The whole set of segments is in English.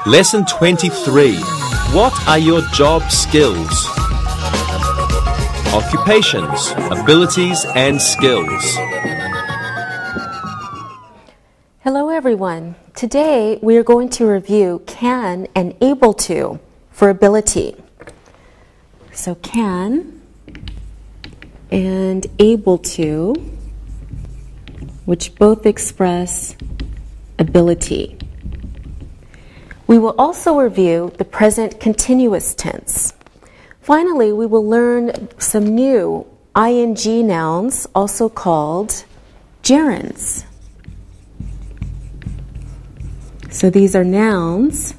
Lesson 23. What are your job skills? Occupations, abilities and skills. Hello everyone. Today we are going to review can and able to for ability. So can and able to, which both express ability. We will also review the present continuous tense. Finally, we will learn some new ing nouns, also called gerunds. So these are nouns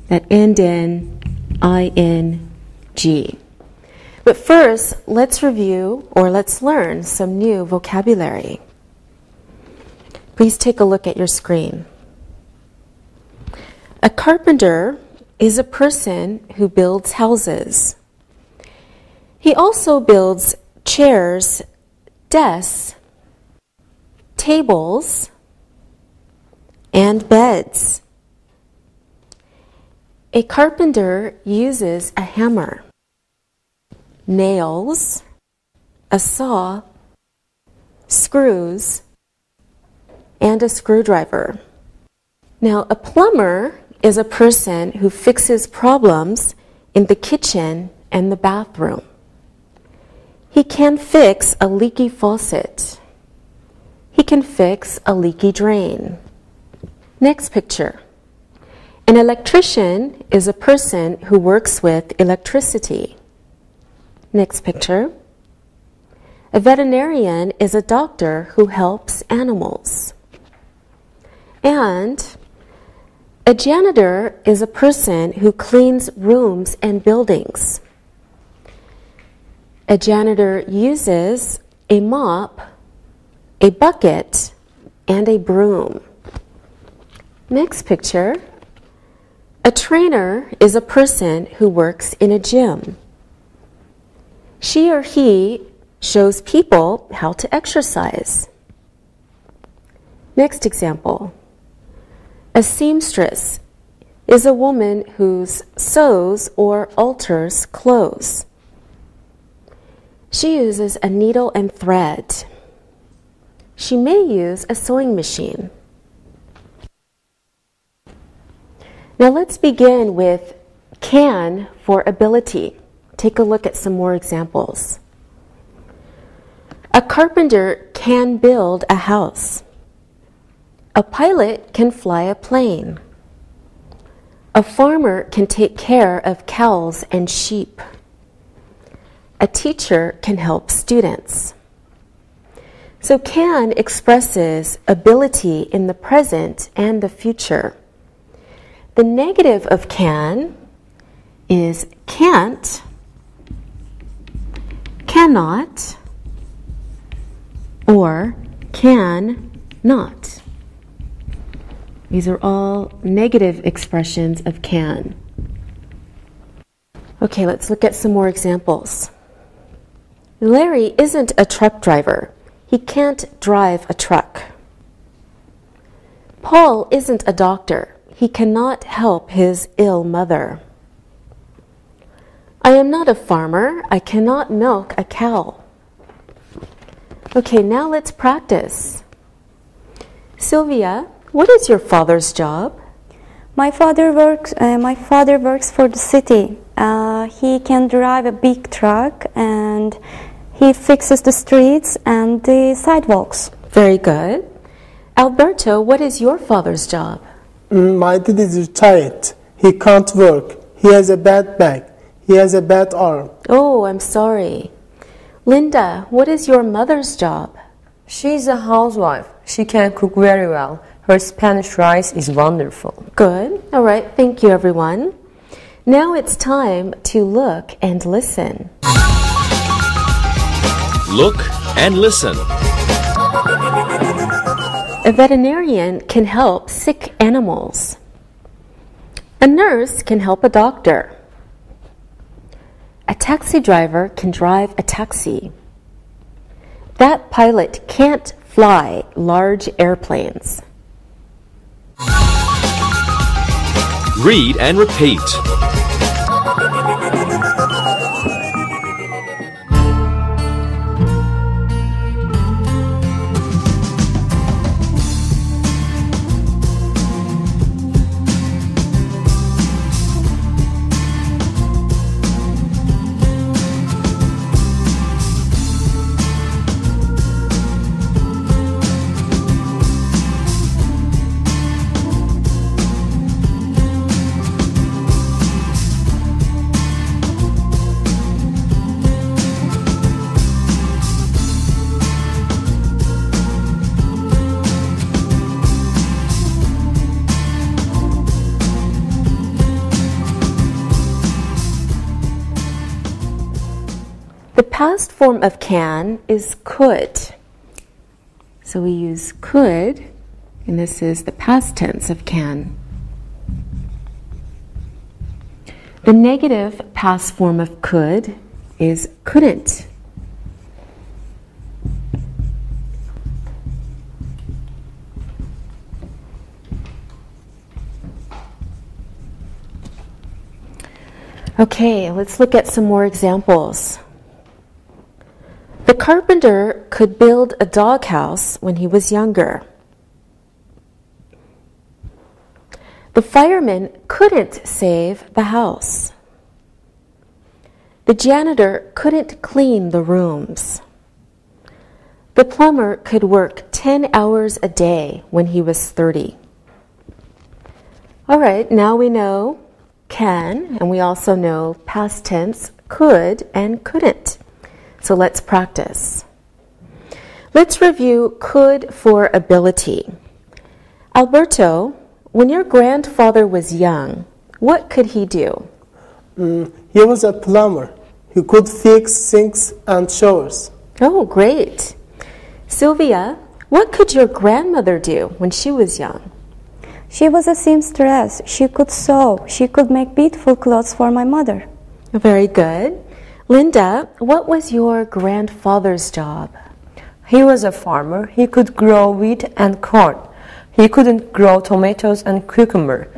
that end in ing. But first, let's review or let's learn some new vocabulary. Please take a look at your screen. A carpenter is a person who builds houses. He also builds chairs, desks, tables, and beds. A carpenter uses a hammer, nails, a saw, screws, and a screwdriver. Now, a plumber is a person who fixes problems in the kitchen and the bathroom. He can fix a leaky faucet. He can fix a leaky drain. Next picture. An electrician is a person who works with electricity. Next picture. A veterinarian is a doctor who helps animals. And a janitor is a person who cleans rooms and buildings. A janitor uses a mop, a bucket, and a broom. Next picture. A trainer is a person who works in a gym. She or he shows people how to exercise. Next example. A seamstress is a woman who sews or alters clothes. She uses a needle and thread. She may use a sewing machine. Now let's begin with can for ability. Take a look at some more examples. A carpenter can build a house. A pilot can fly a plane. A farmer can take care of cows and sheep. A teacher can help students. So can expresses ability in the present and the future. The negative of can is can't, cannot, or can not. These are all negative expressions of can. Okay, let's look at some more examples. Larry isn't a truck driver. He can't drive a truck. Paul isn't a doctor. He cannot help his ill mother. I am not a farmer. I cannot milk a cow. Okay, now let's practice. Sylvia, what is your father's job? My father works for the city. He can drive a big truck and he fixes the streets and the sidewalks. Very good. Alberto, what is your father's job? My dad is retired. He can't work. He has a bad back. He has a bad arm. Oh, I'm sorry. Linda, what is your mother's job? She's a housewife. She can cook very well. Her Spanish rice is wonderful. Good. All right. Thank you, everyone. Now it's time to look and listen. Look and listen. A veterinarian can help sick animals. A nurse can help a doctor. A taxi driver can drive a taxi. That pilot can't fly large airplanes. Read and repeat. The past form of can is could. So we use could, and this is the past tense of can. The negative past form of could is couldn't. Okay, let's look at some more examples. The carpenter could build a doghouse when he was younger. The fireman couldn't save the house. The janitor couldn't clean the rooms. The plumber could work 10 hours a day when he was 30. All right, now we know can, and we also know past tense could and couldn't. So let's practice. Let's review could for ability. Alberto, when your grandfather was young, what could he do? He was a plumber. He could fix sinks and showers. Oh, great. Sylvia, what could your grandmother do when she was young? She was a seamstress. She could sew. She could make beautiful clothes for my mother. Very good. Linda, what was your grandfather's job? He was a farmer. He could grow wheat and corn. He couldn't grow tomatoes and cucumber.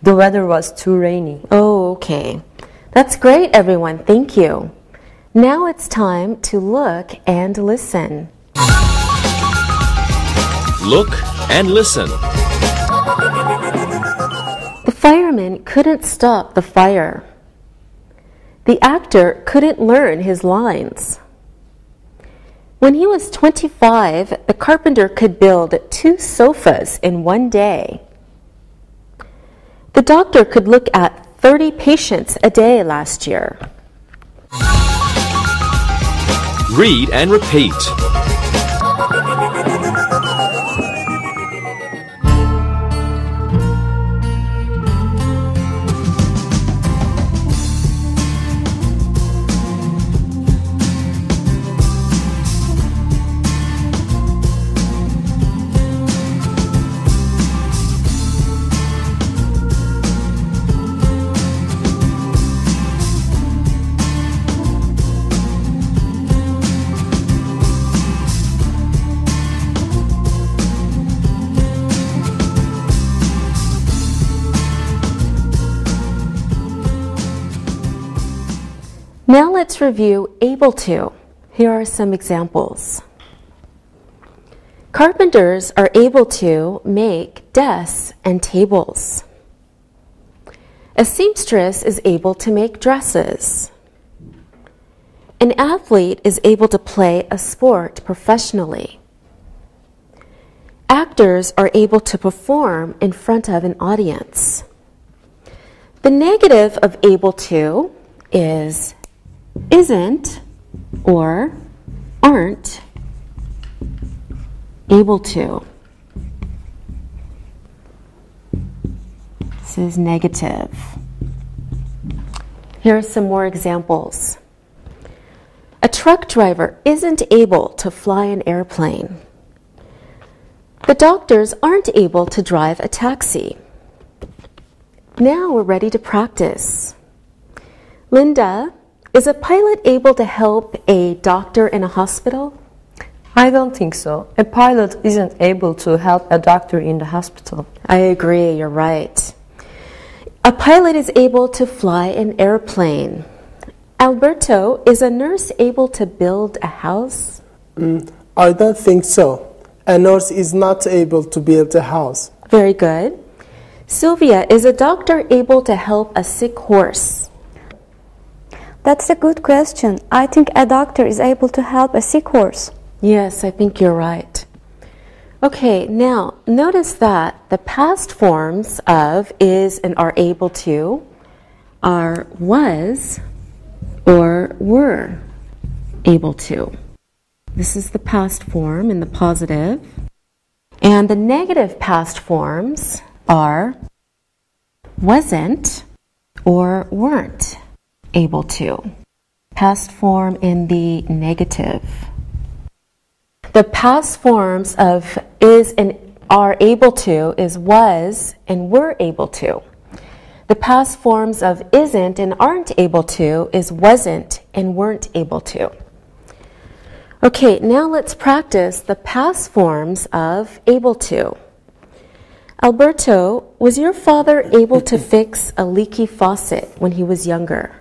The weather was too rainy. Oh, okay. That's great, everyone. Thank you. Now it's time to look and listen. Look and listen. The fireman couldn't stop the fire. The actor couldn't learn his lines. When he was 25, the carpenter could build 2 sofas in one day. The doctor could look at 30 patients a day last year. Read and repeat. Now let's review able to. Here are some examples. Carpenters are able to make desks and tables. A seamstress is able to make dresses. An athlete is able to play a sport professionally. Actors are able to perform in front of an audience. The negative of able to is isn't or aren't able to. This is negative. Here are some more examples. A truck driver isn't able to fly an airplane. The doctors aren't able to drive a taxi. Now we're ready to practice. Linda, is a pilot able to help a doctor in a hospital? I don't think so. A pilot isn't able to help a doctor in the hospital. I agree, you're right. A pilot is able to fly an airplane. Alberto, is a nurse able to build a house? I don't think so. A nurse is not able to build a house. Very good. Sylvia, is a doctor able to help a sick horse? That's a good question. I think a doctor is able to help a sick horse. Yes, I think you're right. Okay, now notice that the past forms of is and are able to are was or were able to. This is the past form in the positive. And the negative past forms are wasn't or weren't able to. Past form in the negative. The past forms of is and are able to is was and were able to. The past forms of isn't and aren't able to is wasn't and weren't able to. Okay, now let's practice the past forms of able to. Alberto, was your father able to fix a leaky faucet when he was younger?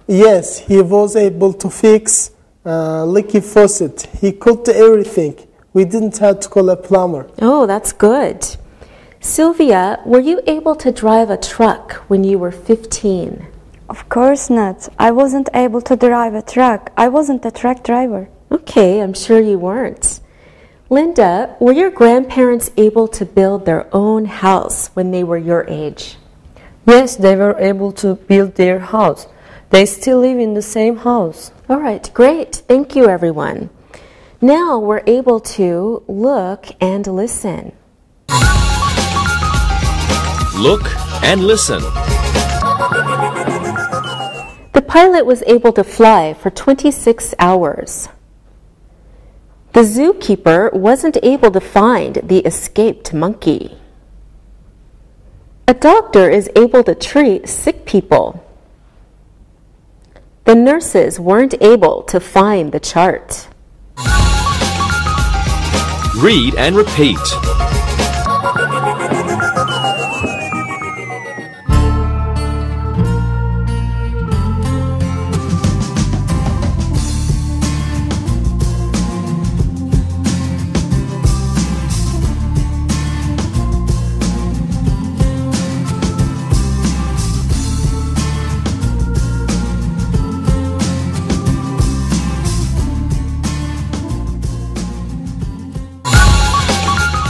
Yes, he was able to fix leaky faucet. He could do everything. We didn't have to call a plumber. Oh, that's good. Sylvia, were you able to drive a truck when you were 15? Of course not. I wasn't able to drive a truck. I wasn't a truck driver. Okay, I'm sure you weren't. Linda, were your grandparents able to build their own house when they were your age? Yes, they were able to build their house. They still live in the same house. All right, great. Thank you, everyone. Now we're able to look and listen. Look and listen. The pilot was able to fly for 26 hours. The zookeeper wasn't able to find the escaped monkey. A doctor is able to treat sick people. The nurses weren't able to find the chart. Read and repeat.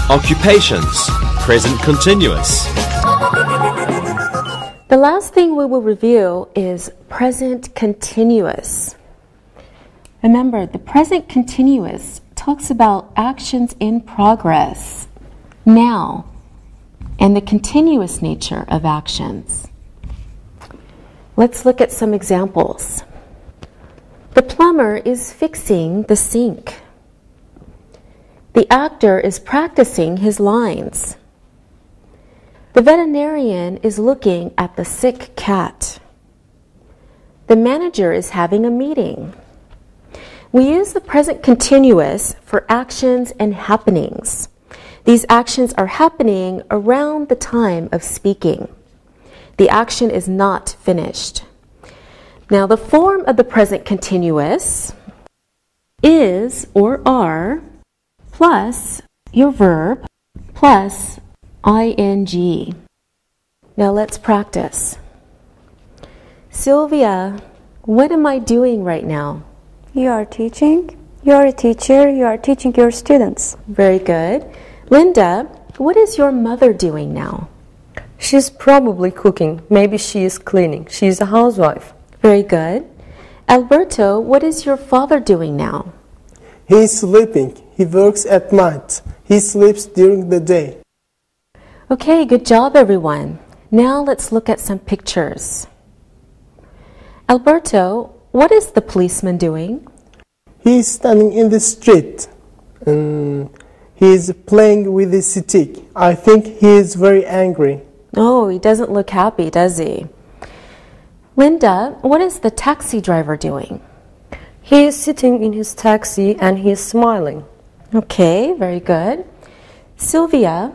Occupations, present continuous. The last thing we will review is present continuous. Remember, the present continuous talks about actions in progress, now, and the continuous nature of actions. Let's look at some examples. The plumber is fixing the sink. The actor is practicing his lines. The veterinarian is looking at the sick cat. The manager is having a meeting. We use the present continuous for actions and happenings. These actions are happening around the time of speaking. The action is not finished. Now, the form of the present continuous is or are plus your verb plus ing. Now let's practice. Sylvia, what am I doing right now? You are teaching. You are a teacher. You are teaching your students. Very good. Linda, what is your mother doing now? She's probably cooking. Maybe she is cleaning. She's a housewife. Very good. Alberto, what is your father doing now? He is sleeping. He works at night. He sleeps during the day. Okay, good job, everyone. Now let's look at some pictures. Alberto, what is the policeman doing? He is standing in the street. He is playing with his stick. I think he is very angry. Oh, he doesn't look happy, does he? Linda, what is the taxi driver doing? He is sitting in his taxi and he is smiling. Okay, very good. Sylvia,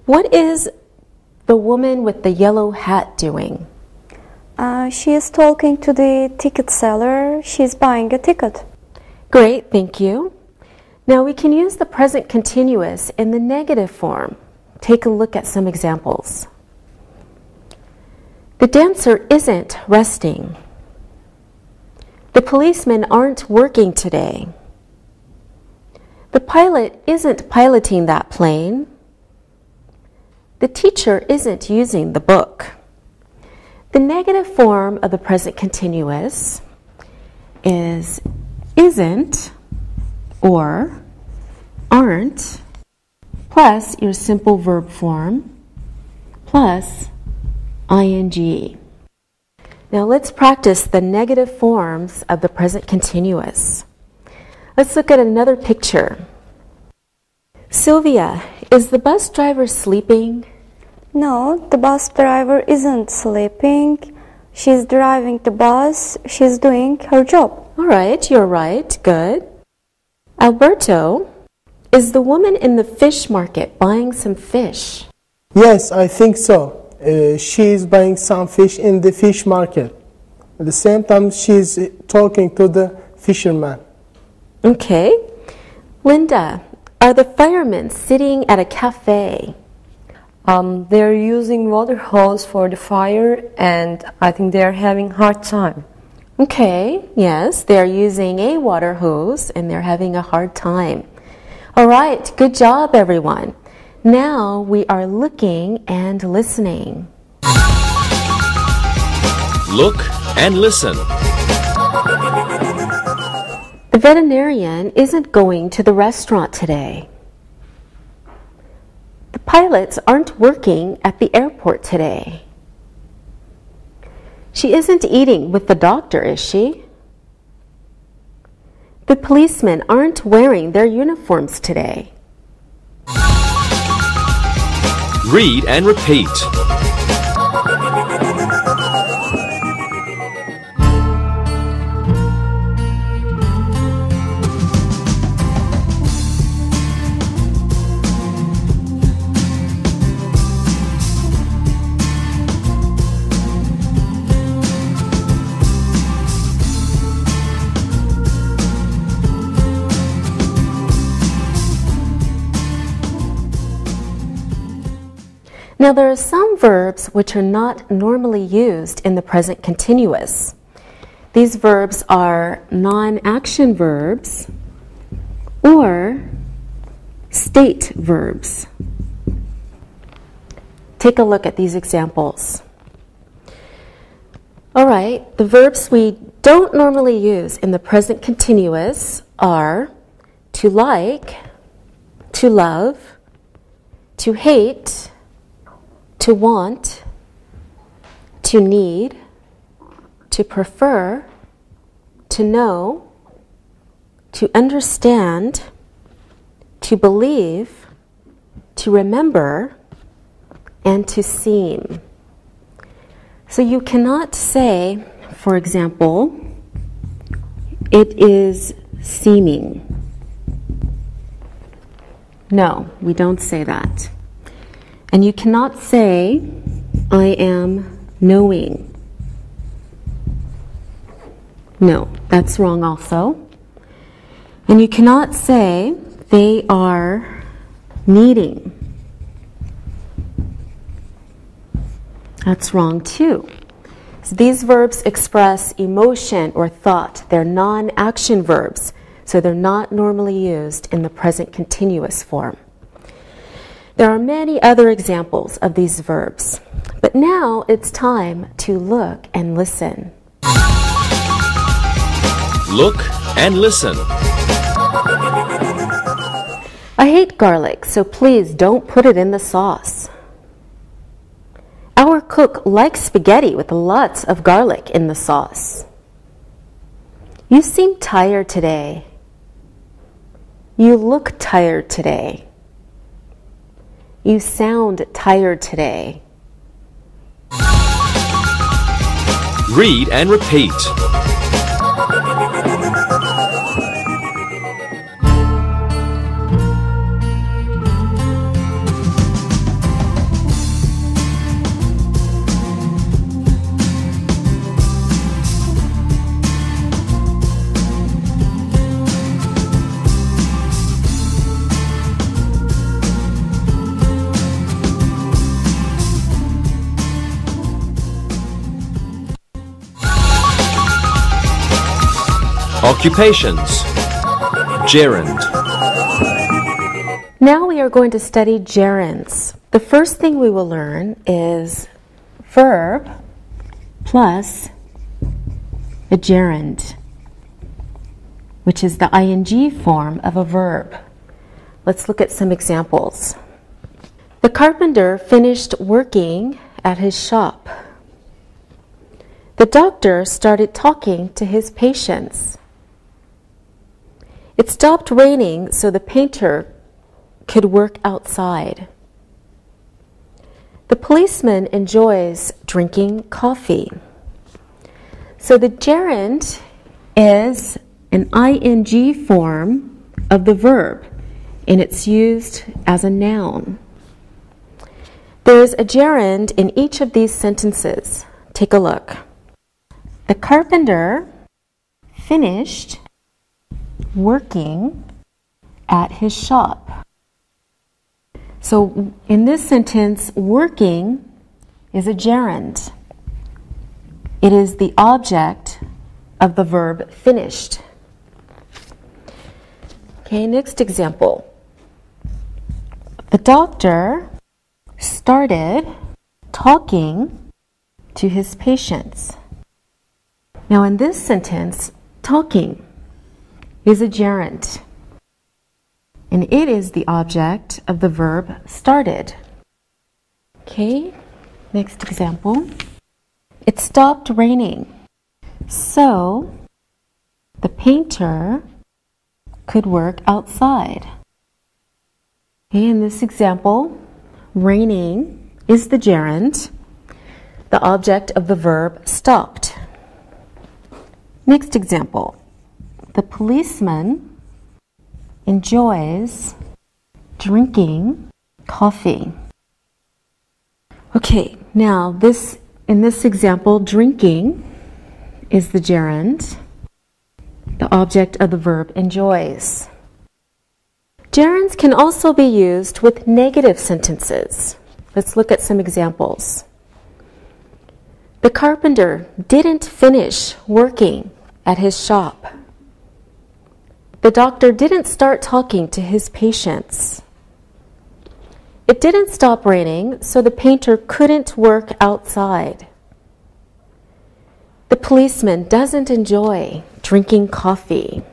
what is the woman with the yellow hat doing? She is talking to the ticket seller. She's buying a ticket. Great, thank you. Now we can use the present continuous in the negative form. Take a look at some examples. The dancer isn't resting. The policemen aren't working today. The pilot isn't piloting that plane. The teacher isn't using the book. The negative form of the present continuous is isn't or aren't plus your simple verb form plus ing. Now let's practice the negative forms of the present continuous. Let's look at another picture. Sylvia, is the bus driver sleeping? No, the bus driver isn't sleeping. She's driving the bus. She's doing her job. All right, you're right. Good. Alberto, is the woman in the fish market buying some fish? Yes, I think so. She is buying some fish in the fish market. At the same time, she's talking to the fisherman. Okay. Linda, are the firemen sitting at a cafe? They're using water hose for the fire, and I think they're having a hard time. Okay, yes, they're using a water hose and they're having a hard time. All right, good job, everyone. Now we are looking and listening. Look and listen. The veterinarian isn't going to the restaurant today. The pilots aren't working at the airport today. She isn't eating with the doctor, is she? The policemen aren't wearing their uniforms today. Read and repeat. Now there are some verbs which are not normally used in the present continuous. These verbs are non-action verbs or state verbs. Take a look at these examples. All right, the verbs we don't normally use in the present continuous are to like, to love, to hate, to want, to need, to prefer, to know, to understand, to believe, to remember, and to seem. So you cannot say, for example, it is seeming. No, we don't say that. And you cannot say, I am knowing. No, that's wrong also. And you cannot say, they are needing. That's wrong too. So these verbs express emotion or thought. They're non-action verbs, so they're not normally used in the present continuous form. There are many other examples of these verbs, but now it's time to look and listen. Look and listen. I hate garlic, so please don't put it in the sauce. Our cook likes spaghetti with lots of garlic in the sauce. You seem tired today. You look tired today. You sound tired today. Read and repeat. Occupations. Gerund. Now we are going to study gerunds. The first thing we will learn is verb plus a gerund, which is the ing form of a verb. Let's look at some examples. The carpenter finished working at his shop. The doctor started talking to his patients. It stopped raining so the painter could work outside. The policeman enjoys drinking coffee. So the gerund is an ing form of the verb, and it's used as a noun. There is a gerund in each of these sentences. Take a look. The carpenter finished working at his shop. So in this sentence, working is a gerund. It is the object of the verb finished. Okay, next example. The doctor started talking to his patients. Now in this sentence, talking is a gerund, and it is the object of the verb started. Okay, next example. It stopped raining, so the painter could work outside. Okay, in this example, raining is the gerund, the object of the verb stopped. Next example. The policeman enjoys drinking coffee. Okay, now in this example, drinking is the gerund, the object of the verb enjoys. Gerunds can also be used with negative sentences. Let's look at some examples. The carpenter didn't finish working at his shop. The doctor didn't start talking to his patients. It didn't stop raining, so the painter couldn't work outside. The policeman doesn't enjoy drinking coffee.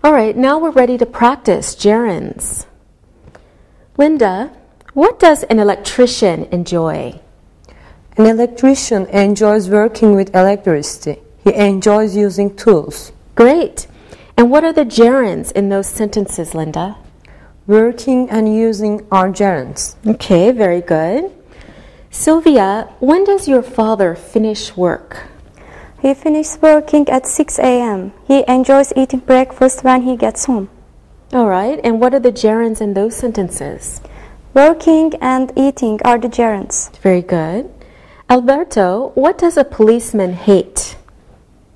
All right, now we're ready to practice gerunds. Linda, what does an electrician enjoy? An electrician enjoys working with electricity. He enjoys using tools. Great. And what are the gerunds in those sentences, Linda? Working and using are gerunds. Okay, very good. Sylvia, when does your father finish work? He finishes working at 6 a.m. He enjoys eating breakfast when he gets home. All right, and what are the gerunds in those sentences? Working and eating are the gerunds. Very good. Alberto, what does a policeman hate?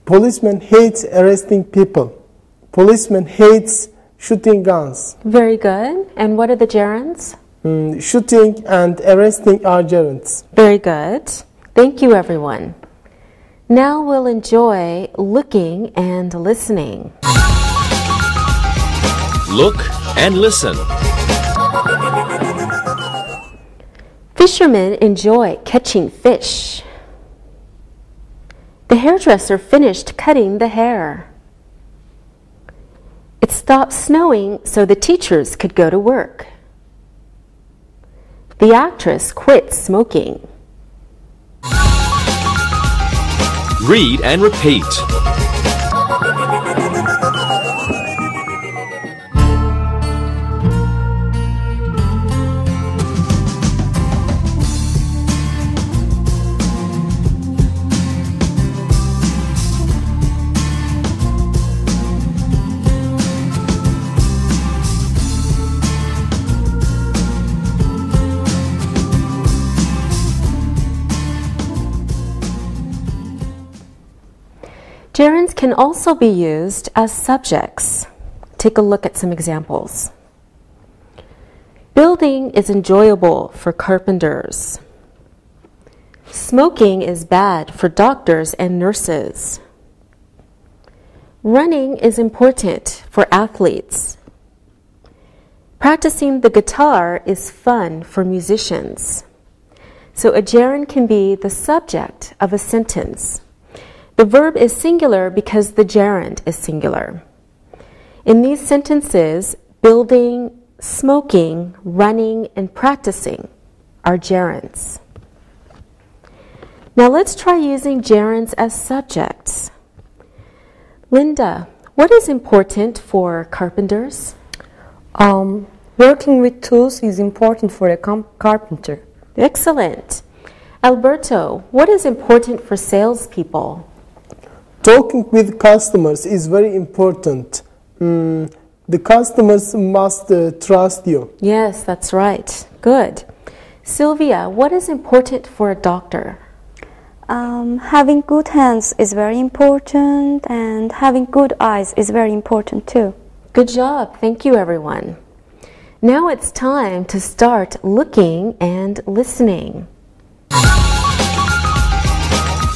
Policeman hates arresting people. Policeman hates shooting guns. Very good. And what are the gerunds? Shooting and arresting are gerunds. Very good. Thank you, everyone. Now we'll enjoy looking and listening. Look and listen. Fishermen enjoy catching fish. The hairdresser finished cutting the hair. It stopped snowing so the teachers could go to work. The actress quit smoking. Read and repeat. Gerunds can also be used as subjects. Take a look at some examples. Building is enjoyable for carpenters. Smoking is bad for doctors and nurses. Running is important for athletes. Practicing the guitar is fun for musicians. So a gerund can be the subject of a sentence. The verb is singular because the gerund is singular. In these sentences, building, smoking, running, and practicing are gerunds. Now let's try using gerunds as subjects. Linda, what is important for carpenters? Working with tools is important for a carpenter. Excellent. Alberto, what is important for salespeople? Talking with customers is very important. The customers must trust you. Yes, that's right. Good. Sylvia, what is important for a doctor? Having good hands is very important, and having good eyes is very important too. Good job. Thank you, everyone. Now it's time to start looking and listening.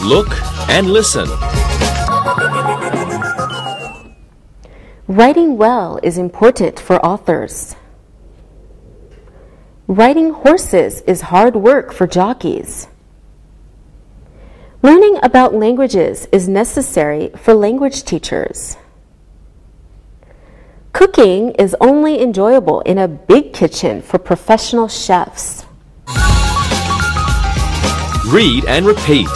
Look and listen. Writing well is important for authors. Riding horses is hard work for jockeys. Learning about languages is necessary for language teachers. Cooking is only enjoyable in a big kitchen for professional chefs. Read and repeat.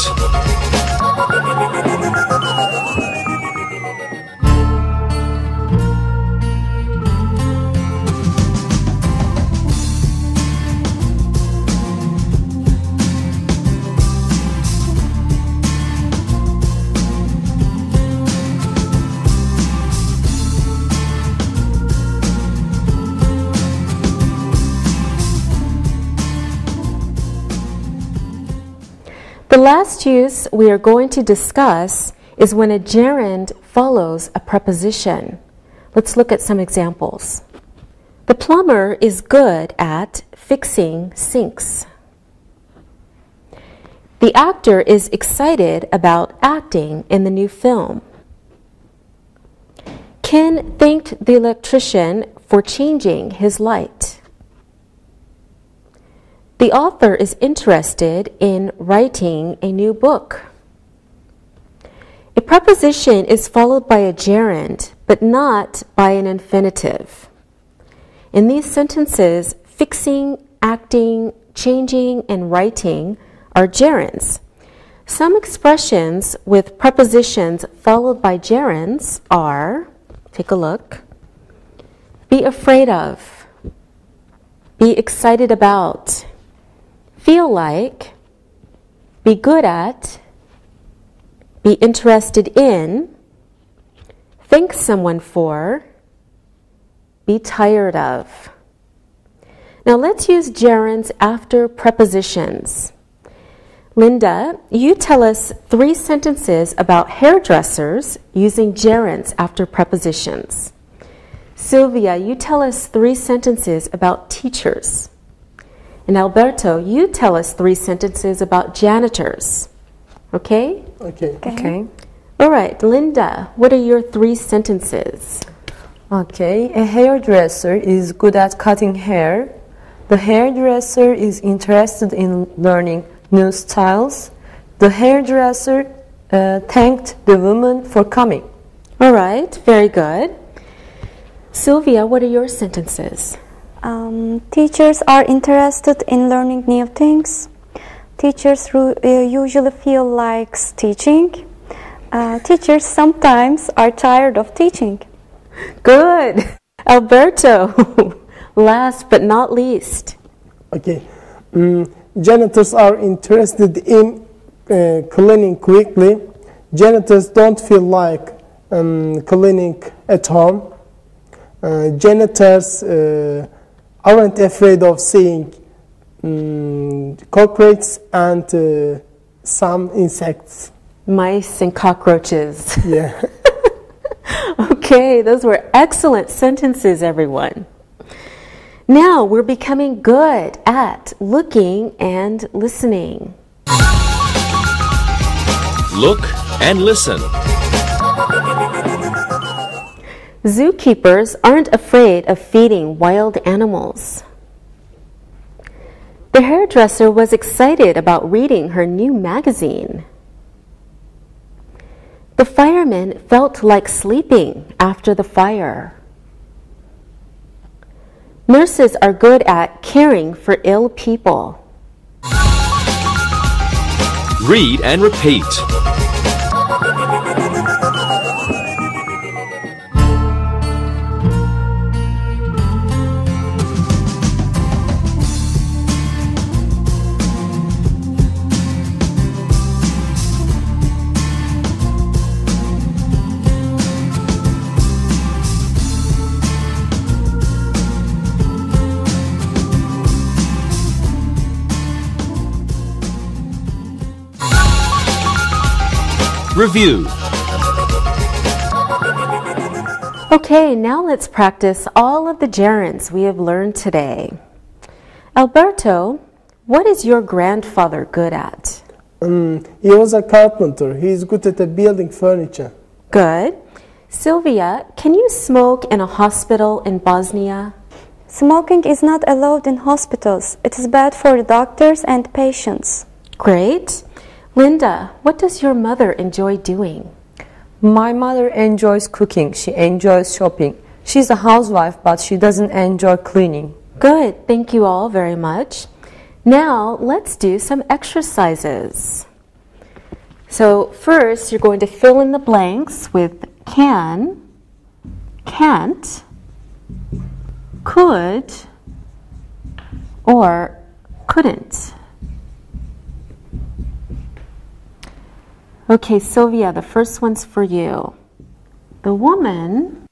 The last use we are going to discuss is when a gerund follows a preposition. Let's look at some examples. The plumber is good at fixing sinks. The actor is excited about acting in the new film. Ken thanked the electrician for changing his light. The author is interested in writing a new book. A preposition is followed by a gerund, but not by an infinitive. In these sentences, fixing, acting, changing, and writing are gerunds. Some expressions with prepositions followed by gerunds are, take a look, be afraid of, be excited about, feel like, be good at, be interested in, thank someone for, be tired of. Now let's use gerunds after prepositions. Linda, you tell us 3 sentences about hairdressers using gerunds after prepositions. Sylvia, you tell us 3 sentences about teachers. And Alberto, you tell us 3 sentences about janitors. Okay? Okay. All right, Linda, what are your 3 sentences? Okay, a hairdresser is good at cutting hair. The hairdresser is interested in learning new styles. The hairdresser thanked the woman for coming. All right, very good. Sylvia, what are your sentences? Teachers are interested in learning new things. Teachers usually feel like teaching. Teachers sometimes are tired of teaching. Good. Alberto, last but not least. Okay. Janitors are interested in cleaning quickly. Janitors don't feel like cleaning at home. Janitors aren't afraid of seeing cockroaches and some insects. Mice and cockroaches. Yeah. Okay, those were excellent sentences, everyone. Now we're becoming good at looking and listening. Look and listen. Zookeepers aren't afraid of feeding wild animals. The hairdresser was excited about reading her new magazine. The fireman felt like sleeping after the fire. Nurses are good at caring for ill people. Read and repeat. Review. Okay, now let's practice all of the gerunds we have learned today. Alberto, what is your grandfather good at? He was a carpenter. He is good at building furniture. Good. Sylvia, can you smoke in a hospital in Bosnia? Smoking is not allowed in hospitals. It is bad for the doctors and patients. Great. Linda, what does your mother enjoy doing? My mother enjoys cooking. She enjoys shopping. She's a housewife, but she doesn't enjoy cleaning. Good. Thank you all very much. Now, let's do some exercises. So, first, you're going to fill in the blanks with can, can't, could, or couldn't. Okay, Sylvia, the first one's for you. The woman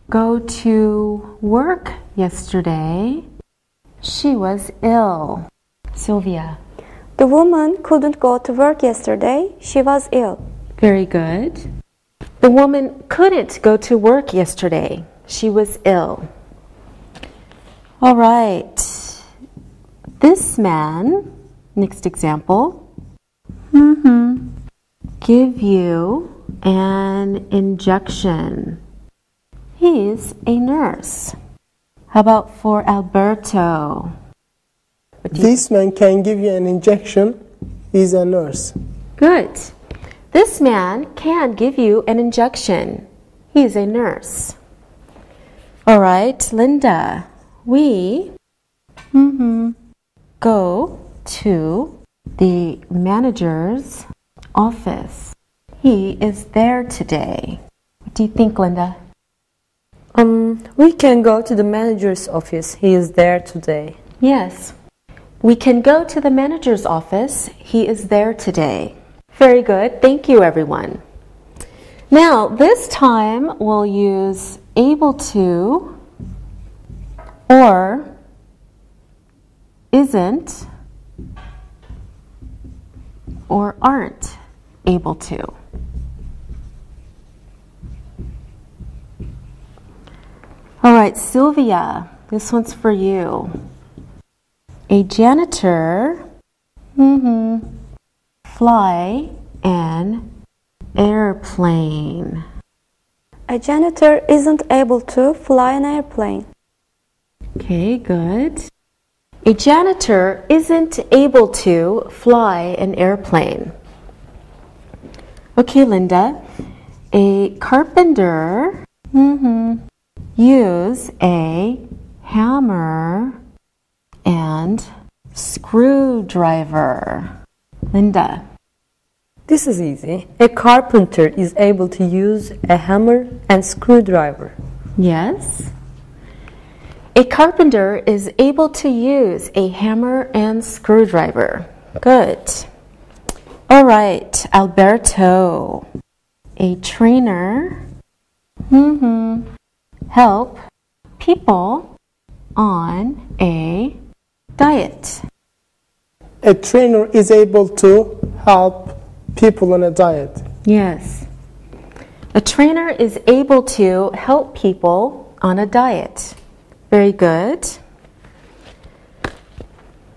go to work yesterday. She was ill. Sylvia. The woman couldn't go to work yesterday. She was ill. Very good. The woman couldn't go to work yesterday. She was ill. All right. This man, next example. Give you an injection. He's a nurse. How about for Alberto? This man can give you an injection. He's a nurse. Good. This man can give you an injection. He's a nurse. All right, Linda. We go to the manager's office. He is there today. What do you think, Linda? We can go to the manager's office. He is there today. Yes. We can go to the manager's office. He is there today. Very good. Thank you, everyone. Now, this time we'll use able to or isn't or aren't able to. All right, Sylvia, this one's for you. A janitor fly an airplane. A janitor isn't able to fly an airplane. Okay, good. A janitor isn't able to fly an airplane. Okay, Linda. A carpenter use a hammer and screwdriver. Linda. This is easy. A carpenter is able to use a hammer and screwdriver. Yes. A carpenter is able to use a hammer and screwdriver. Good. All right, Alberto. A trainer help people on a diet. A trainer is able to help people on a diet. Yes. A trainer is able to help people on a diet. Very good.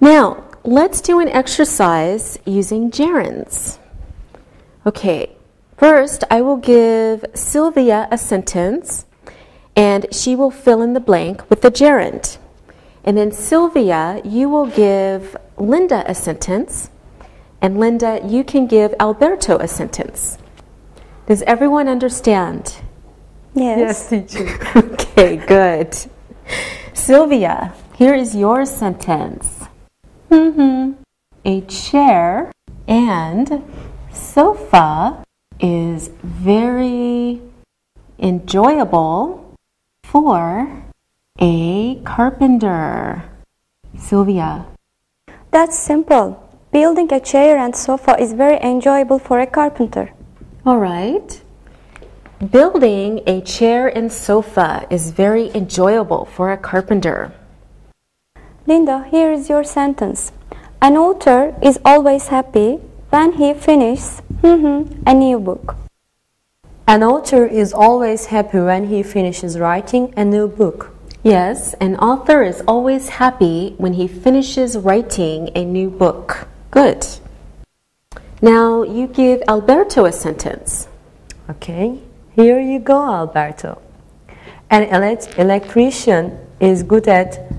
Now, let's do an exercise using gerunds. Okay, First, I will give Sylvia a sentence, and she will fill in the blank with the gerund. And then Sylvia, you will give Linda a sentence, and Linda, you can give Alberto a sentence. Does everyone understand? Yes. teacher. Okay, good. Sylvia, here is your sentence. A chair and sofa is very enjoyable for a carpenter. Sylvia. That's simple. Building a chair and sofa is very enjoyable for a carpenter. All right. Building a chair and sofa is very enjoyable for a carpenter. Linda, here is your sentence. An author is always happy when he finishes a new book. An author is always happy when he finishes writing a new book. Yes, an author is always happy when he finishes writing a new book. Good. Now you give Alberto a sentence. Okay, here you go, Alberto. An electrician is good at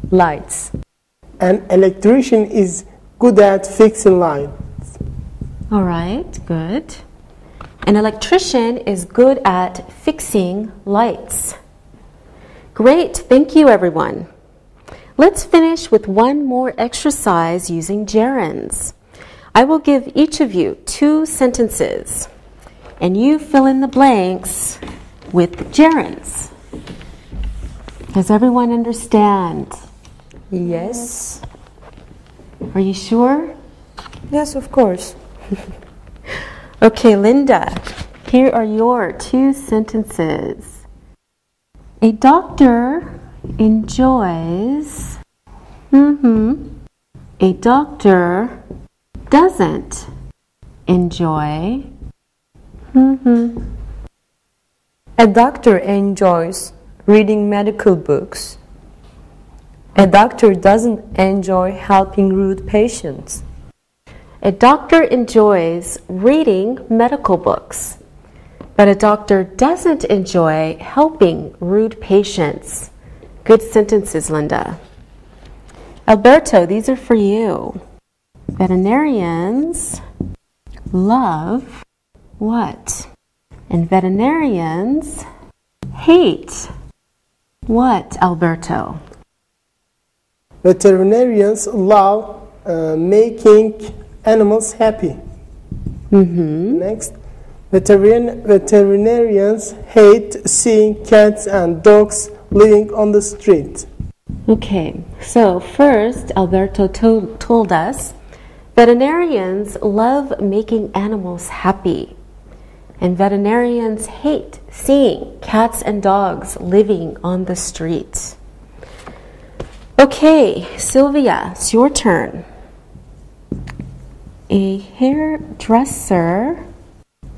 lights. An electrician is good at fixing lights. All right, good. An electrician is good at fixing lights. Great, thank you everyone. Let's finish with one more exercise using gerunds. I will give each of you 2 sentences, and you fill in the blanks with gerunds. Does everyone understand? Yes. Are you sure? Yes, of course. Okay, Linda, here are your 2 sentences. A doctor enjoys. A doctor doesn't enjoy. A doctor enjoys reading medical books. A doctor doesn't enjoy helping rude patients. A doctor enjoys reading medical books, but a doctor doesn't enjoy helping rude patients. Good sentences, Linda. Alberto, these are for you. Veterinarians love what? And veterinarians hate what, Alberto? Veterinarians love making animals happy. Next, veterinarians hate seeing cats and dogs living on the street. Okay, so first, Alberto told us veterinarians love making animals happy, and veterinarians hate seeing cats and dogs living on the street. Okay, Sylvia, it's your turn. A hairdresser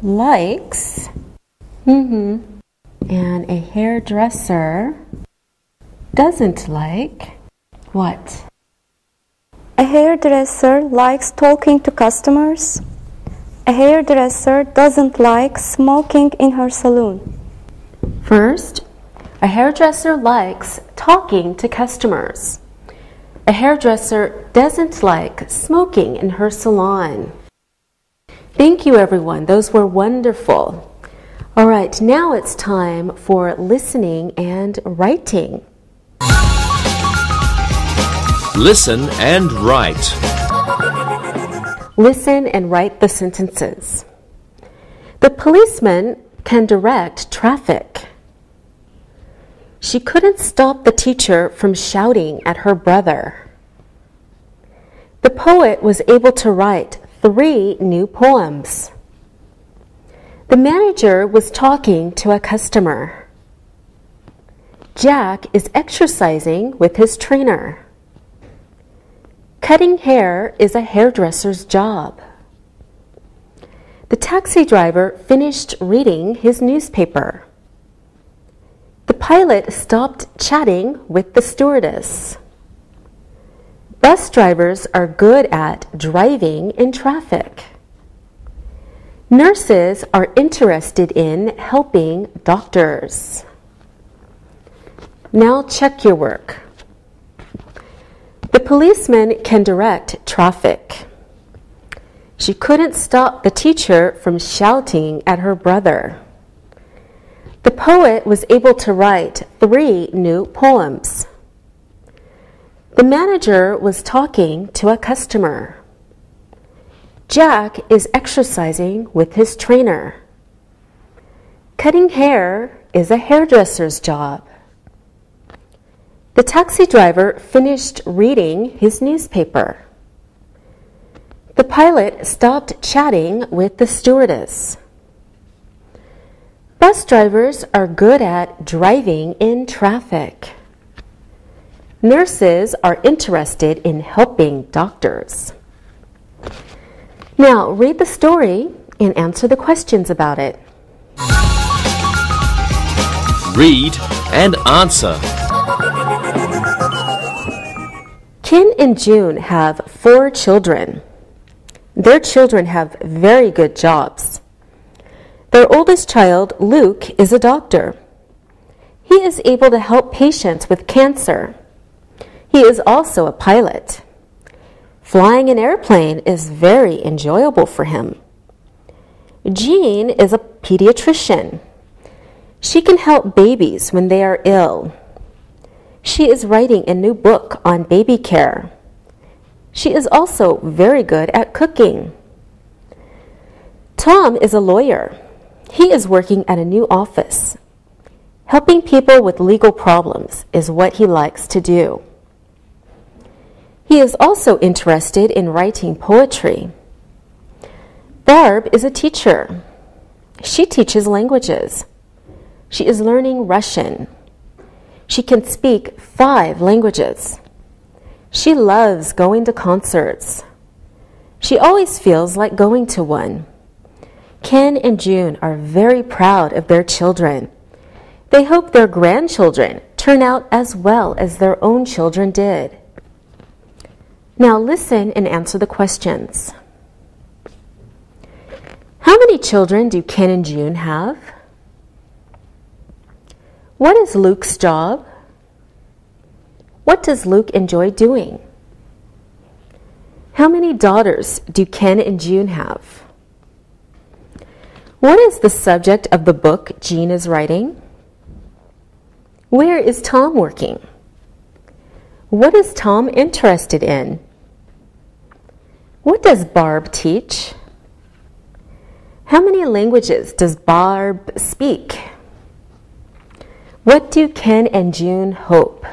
likes, and a hairdresser doesn't like what? A hairdresser likes talking to customers. A hairdresser doesn't like smoking in her salon. First, a hairdresser likes talking to customers. A hairdresser doesn't like smoking in her salon. Thank you, everyone. Those were wonderful. All right, now it's time for listening and writing. Listen and write. Listen and write the sentences. The policeman can direct traffic. She couldn't stop the teacher from shouting at her brother. The poet was able to write 3 new poems. The manager was talking to a customer. Jack is exercising with his trainer. Cutting hair is a hairdresser's job. The taxi driver finished reading his newspaper. The pilot stopped chatting with the stewardess. Bus drivers are good at driving in traffic. Nurses are interested in helping doctors. Now check your work. The policeman can direct traffic. She couldn't stop the teacher from shouting at her brother. The poet was able to write 3 new poems. The manager was talking to a customer. Jack is exercising with his trainer. Cutting hair is a hairdresser's job. The taxi driver finished reading his newspaper. The pilot stopped chatting with the stewardess. Bus drivers are good at driving in traffic. Nurses are interested in helping doctors. Now, read the story and answer the questions about it. Read and answer. Ken and June have 4 children. Their children have very good jobs. Their oldest child, Luke, is a doctor. He is able to help patients with cancer. He is also a pilot. Flying an airplane is very enjoyable for him. Jean is a pediatrician. She can help babies when they are ill. She is writing a new book on baby care. She is also very good at cooking. Tom is a lawyer. He is working at a new office. Helping people with legal problems is what he likes to do. He is also interested in writing poetry. Barb is a teacher. She teaches languages. She is learning Russian. She can speak 5 languages. She loves going to concerts. She always feels like going to one. Ken and June are very proud of their children. They hope their grandchildren turn out as well as their own children did. Now listen and answer the questions. How many children do Ken and June have? What is Luke's job? What does Luke enjoy doing? How many daughters do Ken and June have? What is the subject of the book Jean is writing? Where is Tom working? What is Tom interested in? What does Barb teach? How many languages does Barb speak? What do Ken and June hope?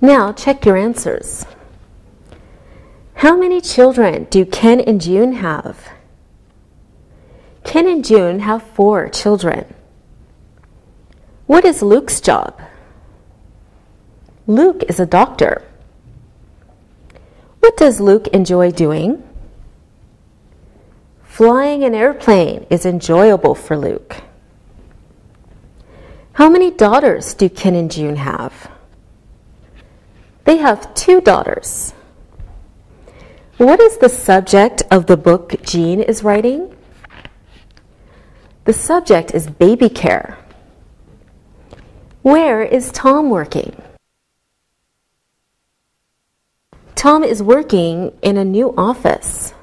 Now check your answers. How many children do Ken and June have? Ken and June have 4 children. What is Luke's job? Luke is a doctor. What does Luke enjoy doing? Flying an airplane is enjoyable for Luke. How many daughters do Ken and June have? They have 2 daughters. What is the subject of the book Jean is writing? The subject is baby care. Where is Tom working? Tom is working in a new office.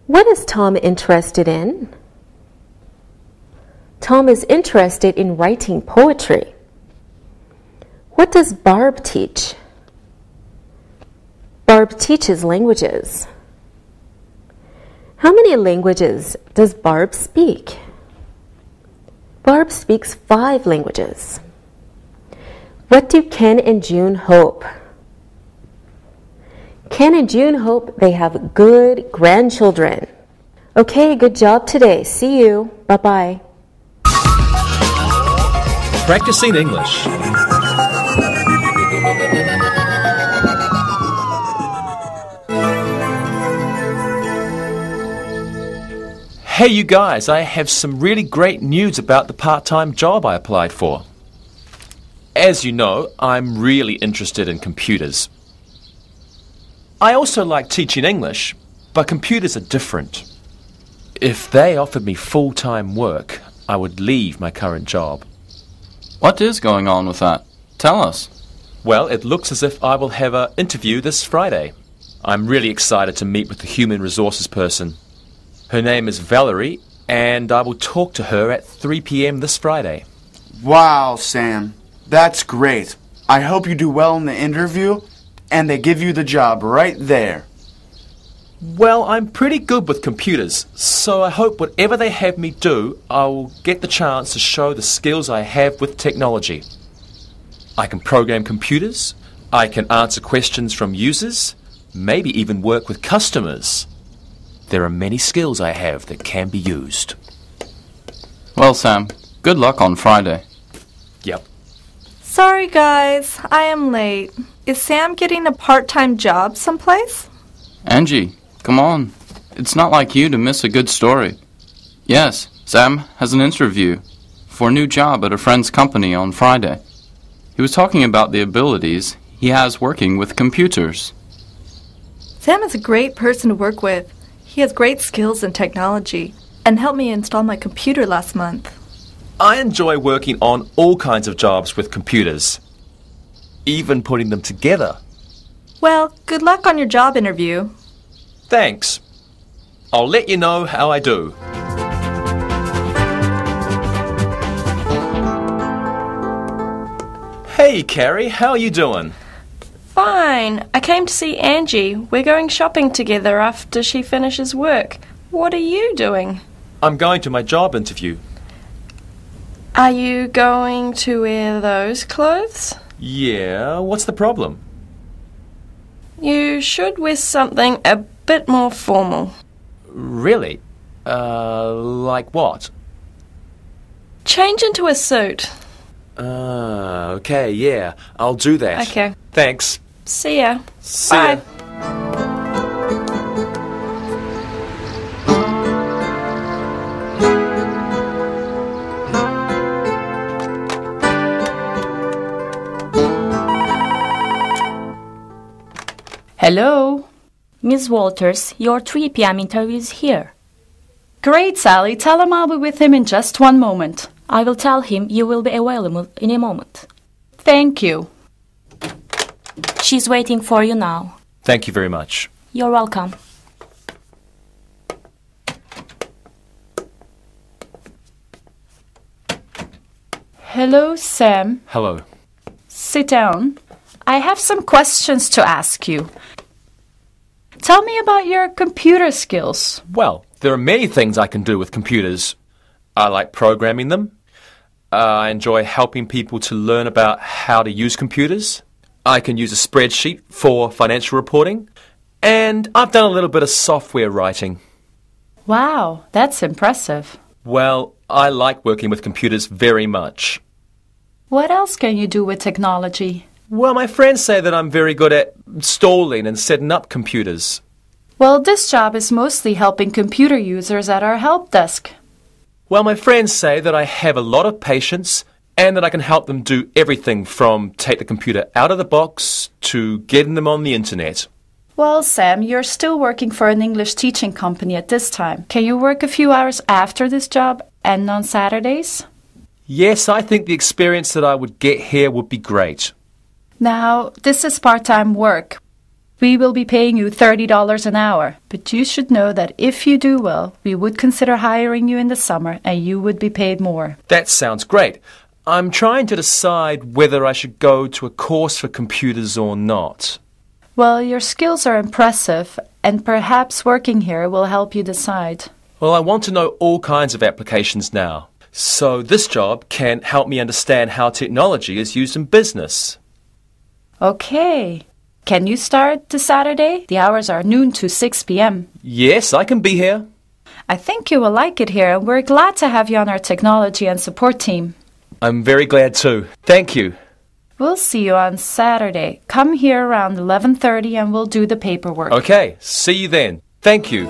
What is Tom interested in? Tom is interested in writing poetry. What does Barb teach? Barb teaches languages. How many languages does Barb speak? Barb speaks 5 languages. What do Ken and June hope? Ken and June hope they have good grandchildren. Okay, good job today. See you. Bye-bye. Practicing English. Hey you guys, I have some really great news about the part-time job I applied for. As you know, I'm really interested in computers. I also like teaching English, But computers are different. If they offered me full-time work, I would leave my current job. What is going on with that? Tell us. Well, it looks as if I will have an interview this Friday. I'm really excited to meet with the human resources person. Her name is Valerie, and I will talk to her at 3 p.m. this Friday. Wow, Sam. That's great. I hope you do well in the interview and they give you the job right there. Well, I'm pretty good with computers, so I hope whatever they have me do, I will get the chance to show the skills I have with technology. I can program computers, I can answer questions from users, maybe even work with customers. There are many skills I have that can be used. Well, Sam, good luck on Friday. Yep. Sorry, guys. I am late. Is Sam getting a part-time job someplace? Angie, come on. It's not like you to miss a good story. Yes, Sam has an interview for a new job at a friend's company on Friday. He was talking about the abilities he has working with computers. Sam is a great person to work with. He has great skills in technology and helped me install my computer last month. I enjoy working on all kinds of jobs with computers, even putting them together. Well, good luck on your job interview. Thanks. I'll let you know how I do. Hey, Carrie, how are you doing? Fine. I came to see Angie. We're going shopping together after she finishes work. What are you doing? I'm going to my job interview. Are you going to wear those clothes? Yeah, what's the problem? You should wear something a bit more formal. Really? Like what? Change into a suit. Okay, yeah, I'll do that. Okay. Thanks. See ya. See Bye. ya. Hello. Ms. Walters, your 3 p.m. interview is here. Great, Sally. Tell him I'll be with him in just 1 moment. I will tell him you will be available in a moment. Thank you. She's waiting for you now. Thank you very much. You're welcome. Hello, Sam. Hello. Sit down. I have some questions to ask you. Tell me about your computer skills. Well, there are many things I can do with computers. I like programming them. I enjoy helping people to learn about how to use computers. I can use a spreadsheet for financial reporting. And I've done a little bit of software writing. Wow, that's impressive. Well, I like working with computers very much. What else can you do with technology? Well, my friends say that I'm very good at installing and setting up computers. Well, this job is mostly helping computer users at our help desk. Well, my friends say that I have a lot of patience and that I can help them do everything from take the computer out of the box to getting them on the internet. Well, Sam, you're still working for an English teaching company at this time. Can you work a few hours after this job and on Saturdays? Yes, I think the experience that I would get here would be great. Now, this is part-time work. We will be paying you $30 an hour, but you should know that if you do well, we would consider hiring you in the summer and you would be paid more. That sounds great. I'm trying to decide whether I should go to a course for computers or not. Well, your skills are impressive, and perhaps working here will help you decide. Well, I want to know all kinds of applications now, so this job can help me understand how technology is used in business. Okay. Can you start this Saturday? The hours are noon to 6 p.m. Yes, I can be here. I think you will like it here, and we're glad to have you on our technology and support team. I'm very glad too. Thank you. We'll see you on Saturday. Come here around 11:30 and we'll do the paperwork. Okay, see you then. Thank you.